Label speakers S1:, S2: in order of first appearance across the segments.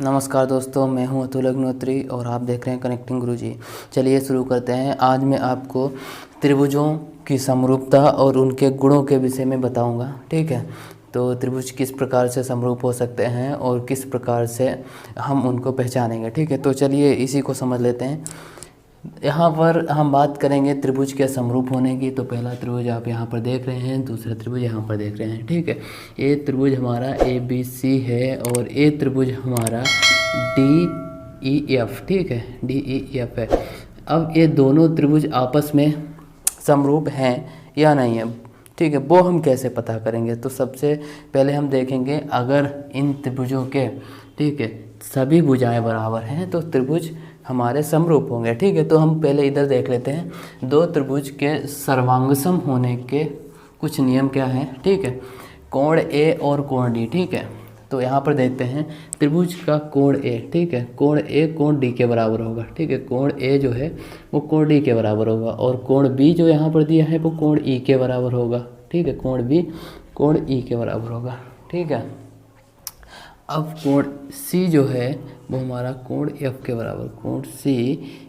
S1: नमस्कार दोस्तों, मैं हूं अतुल अग्निहोत्री और आप देख रहे हैं कनेक्टिंग गुरुजी। चलिए शुरू करते हैं। आज मैं आपको त्रिभुजों की समरूपता और उनके गुणों के विषय में बताऊंगा। ठीक है, तो त्रिभुज किस प्रकार से समरूप हो सकते हैं और किस प्रकार से हम उनको पहचानेंगे। ठीक है, तो चलिए इसी को समझ लेते हैं। यहाँ पर हम बात करेंगे त्रिभुज के समरूप होने की। तो पहला त्रिभुज आप यहाँ पर देख रहे हैं, दूसरा त्रिभुज यहाँ पर देख रहे हैं। ठीक है, ये त्रिभुज हमारा ABC है और ये त्रिभुज हमारा DEF। ठीक है, DEF है। अब ये दोनों त्रिभुज आपस में समरूप हैं या नहीं है, ठीक है, वो हम कैसे पता करेंगे। तो सबसे पहले हम देखेंगे, अगर इन त्रिभुजों के, ठीक है, सभी भुजाएं बराबर हैं तो त्रिभुज हमारे समरूप होंगे। ठीक है, तो हम पहले इधर देख लेते हैं। दो त्रिभुज के सर्वांगसम होने के कुछ नियम क्या हैं। ठीक है, कोण A और कोण D। ठीक है, तो यहाँ पर देखते हैं त्रिभुज का कोण A, ठीक है, कोण A कोण D के बराबर होगा। ठीक है, कोण A जो है वो कोण D के बराबर होगा और कोण B जो यहाँ पर दिया है वो कोण E के बराबर होगा। ठीक है, कोण B कोण E के बराबर होगा। ठीक है, अब कोण C जो है वो हमारा कोण F के बराबर, कोण C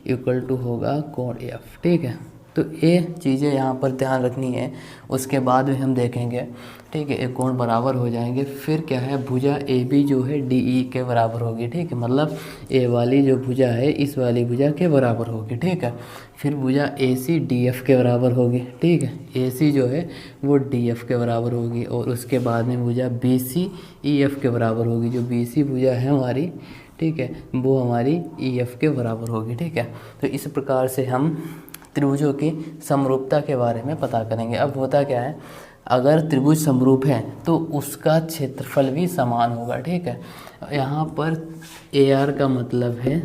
S1: इक्वल टू होगा कोण F। ठीक है, तो ये चीज़ें यहाँ पर ध्यान रखनी है। उसके बाद में हम देखेंगे, ठीक है, एक कोण बराबर हो जाएंगे। फिर क्या है, भुजा AB जो है DE के बराबर होगी। ठीक है, मतलब A वाली जो भुजा है इस वाली भुजा के बराबर होगी। ठीक है, फिर भुजा AC DF के बराबर होगी। ठीक है, AC जो है वो DF के बराबर होगी और उसके बाद में भुजा BC EF के बराबर होगी। जो BC भुजा है हमारी, ठीक है, वो हमारी EF के बराबर होगी। ठीक है, तो इस प्रकार से हम त्रिभुजों की समरूपता के बारे में पता करेंगे। अब होता क्या है, अगर त्रिभुज समरूप है तो उसका क्षेत्रफल भी समान होगा। ठीक है, यहाँ पर AR का मतलब है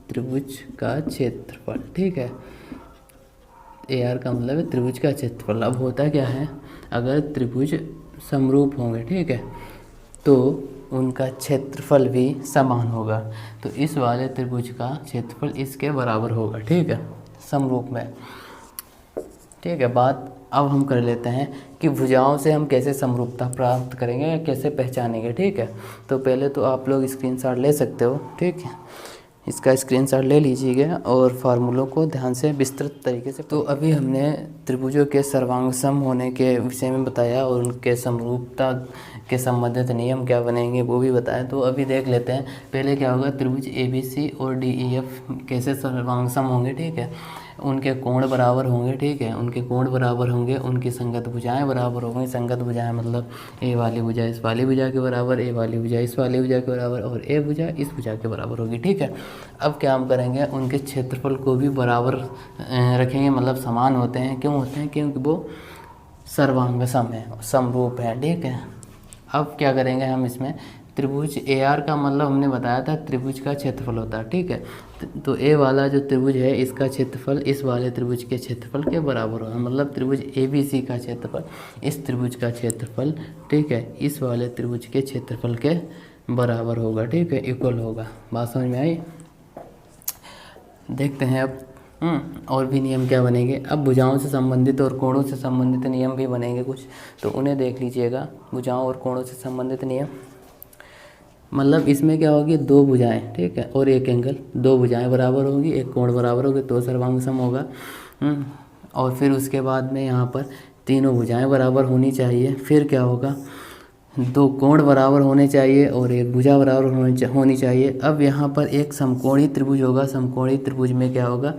S1: त्रिभुज का क्षेत्रफल। ठीक है, AR का मतलब है त्रिभुज का क्षेत्रफल। अब होता क्या है, अगर त्रिभुज समरूप होंगे, ठीक है, तो उनका क्षेत्रफल भी समान होगा। तो इस वाले त्रिभुज का क्षेत्रफल इसके बराबर होगा। ठीक है, समरूप में। ठीक है, बात अब हम कर लेते हैं कि भुजाओं से हम कैसे समरूपता प्राप्त करेंगे या कैसे पहचानेंगे। ठीक है, तो पहले तो आप लोग स्क्रीनशॉट ले सकते हो। ठीक है, इसका स्क्रीनशॉट ले लीजिएगा और फार्मूलों को ध्यान से विस्तृत तरीके से। तो अभी हमने त्रिभुजों के सर्वांगसम होने के विषय में बताया और उनके समरूपता के संबंधित नियम क्या बनेंगे वो भी बताया। तो अभी देख लेते हैं, पहले क्या होगा, त्रिभुज ABC और DEF कैसे सर्वांगसम होंगे। ठीक है, उनके कोण बराबर होंगे। ठीक है, उनके कोण बराबर होंगे, उनकी संगत भुजाएं बराबर होंगी। संगत भुजाएं मतलब A वाली भुजा इस वाली भुजा के बराबर, A वाली भुजा इस वाली भुजा के बराबर और A भुजा इस भुजा के बराबर होगी। ठीक है, अब क्या हम करेंगे, उनके क्षेत्रफल को भी बराबर रखेंगे, मतलब समान होते हैं। क्यों होते हैं, क्योंकि वो सर्वांगसम है, समरूप है। ठीक है, अब क्या करेंगे हम इसमें, त्रिभुज AR का मतलब हमने बताया था त्रिभुज का क्षेत्रफल होता है। ठीक है, तो A वाला जो त्रिभुज है इसका क्षेत्रफल इस वाले त्रिभुज के क्षेत्रफल के बराबर होगा। मतलब त्रिभुज ABC का क्षेत्रफल इस त्रिभुज का क्षेत्रफल, ठीक है, इस वाले त्रिभुज के क्षेत्रफल के बराबर होगा। ठीक है, इक्वल होगा। बात समझ में आई। देखते हैं अब और भी नियम क्या बनेंगे। अब भुजाओं से संबंधित और कोणों से संबंधित नियम भी बनेंगे कुछ, तो उन्हें देख लीजिएगा। भुजाओं और कोणों से संबंधित नियम मतलब इसमें क्या होगी, दो भुजाएं, ठीक है, और एक एंगल, दो भुजाएं बराबर होगी, एक कोण बराबर होगी तो सर्वांगसम होगा। और फिर उसके बाद में यहाँ पर तीनों भुजाएं बराबर होनी चाहिए। फिर क्या होगा, दो कोण बराबर होने चाहिए और एक भुजा बराबर होनी चाहिए। अब यहाँ पर एक समकोणी त्रिभुज होगा। समकोणी त्रिभुज में क्या होगा,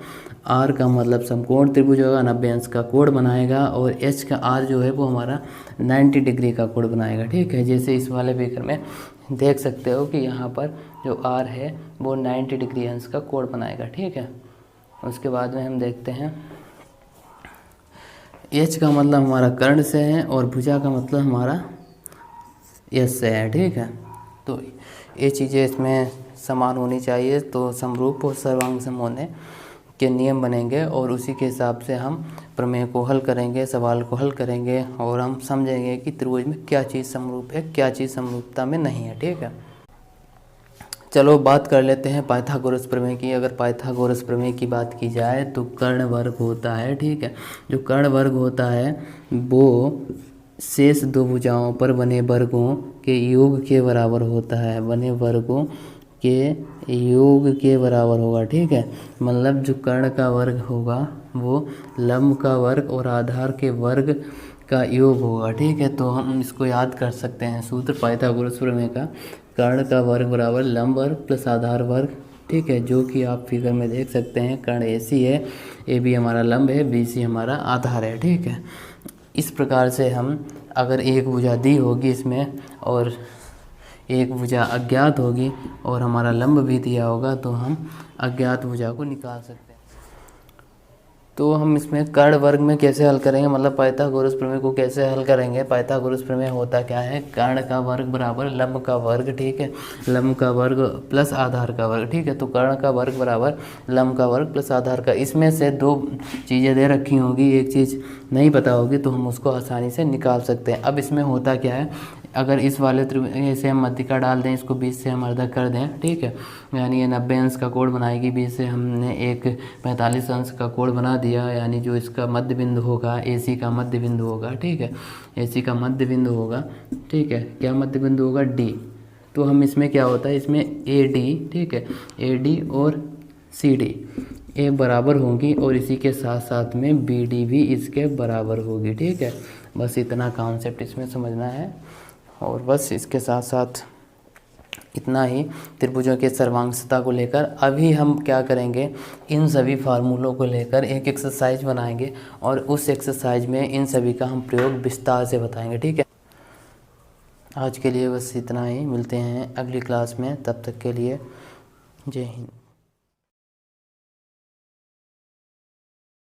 S1: R का मतलब समकोण त्रिभुज होगा, 90 अंश का कोण बनाएगा और H का R जो है वो हमारा 90 डिग्री का कोण बनाएगा। ठीक है, जैसे इस वाले फिगर में देख सकते हो कि यहाँ पर जो R है वो 90 डिग्री अंश का कोण बनाएगा। ठीक है, उसके बाद में हम देखते हैं H का मतलब हमारा कर्ण से है और भुजा का मतलब हमारा यस से है। ठीक है, तो ये चीज़ें इसमें समान होनी चाहिए, तो समरूप और सर्वांगसम होने के नियम बनेंगे और उसी के हिसाब से हम प्रमेय को हल करेंगे, सवाल को हल करेंगे और हम समझेंगे कि त्रिभुज में क्या चीज़ समरूप है, क्या चीज़ समरूपता में नहीं है। ठीक है, चलो बात कर लेते हैं पाइथागोरस प्रमेय की। अगर पाइथागोरस प्रमेय की बात की जाए तो कर्ण वर्ग होता है। ठीक है, जो कर्ण वर्ग होता है वो शेष दो भुजाओं पर बने वर्गों के योग के बराबर होता है। बने वर्गों के योग के बराबर होगा। ठीक है, मतलब जो कर्ण का वर्ग होगा वो लंब का वर्ग और आधार के वर्ग का योग होगा। ठीक है, तो हम इसको याद कर सकते हैं, सूत्र पाइथागोरस प्रमेय का, कर्ण का वर्ग बराबर लंब वर्ग प्लस आधार वर्ग। ठीक है, जो कि आप फिगर में देख सकते हैं, कर्ण AC है, AB हमारा लंब है, BC हमारा आधार है। ठीक है, इस प्रकार से हम अगर एक भुजा दी होगी इसमें और एक भुजा अज्ञात होगी और हमारा लंब भी दिया होगा तो हम अज्ञात भुजा को निकाल सकते हैं। तो हम इसमें कर्ण वर्ग में कैसे हल करेंगे, मतलब पाइथागोरस प्रमेय को कैसे हल करेंगे। पाइथागोरस प्रमेय होता क्या है, कर्ण का वर्ग बराबर लंब का वर्ग। ठीक है, लंब का वर्ग प्लस आधार का वर्ग। ठीक है, तो कर्ण का वर्ग बराबर लंब का वर्ग प्लस आधार का, इसमें से दो चीज़ें दे रखी होगी, एक चीज़ नहीं पता होगी तो हम उसको आसानी से निकाल सकते हैं। अब इसमें होता क्या है, अगर इस वाले से हम मध्यिका डाल दें, इसको 20 से हम अर्धक कर दें। ठीक है, यानी ये 90 अंश का कोण बनाएगी, 20 से हमने एक 45 अंश का कोण बना दिया, यानी जो इसका मध्य बिंदु होगा AC का मध्य बिंदु होगा। ठीक है, AC का मध्य बिंदु होगा। ठीक है, क्या मध्य बिंदु होगा, D। तो हम इसमें क्या होता है, इसमें AD, ठीक है, AD और CD ए बराबर होंगी और इसी के साथ साथ में BD भी इसके बराबर होगी। ठीक है, बस इतना कॉन्सेप्ट इसमें समझना है और बस इसके साथ साथ इतना ही त्रिभुजों के सर्वांगता को लेकर। अभी हम क्या करेंगे, इन सभी फार्मूलों को लेकर एक एक्सरसाइज बनाएंगे और उस एक्सरसाइज में इन सभी का हम प्रयोग विस्तार से बताएंगे। ठीक है, आज के लिए बस इतना ही, मिलते हैं अगली क्लास में, तब तक के लिए जय हिंद।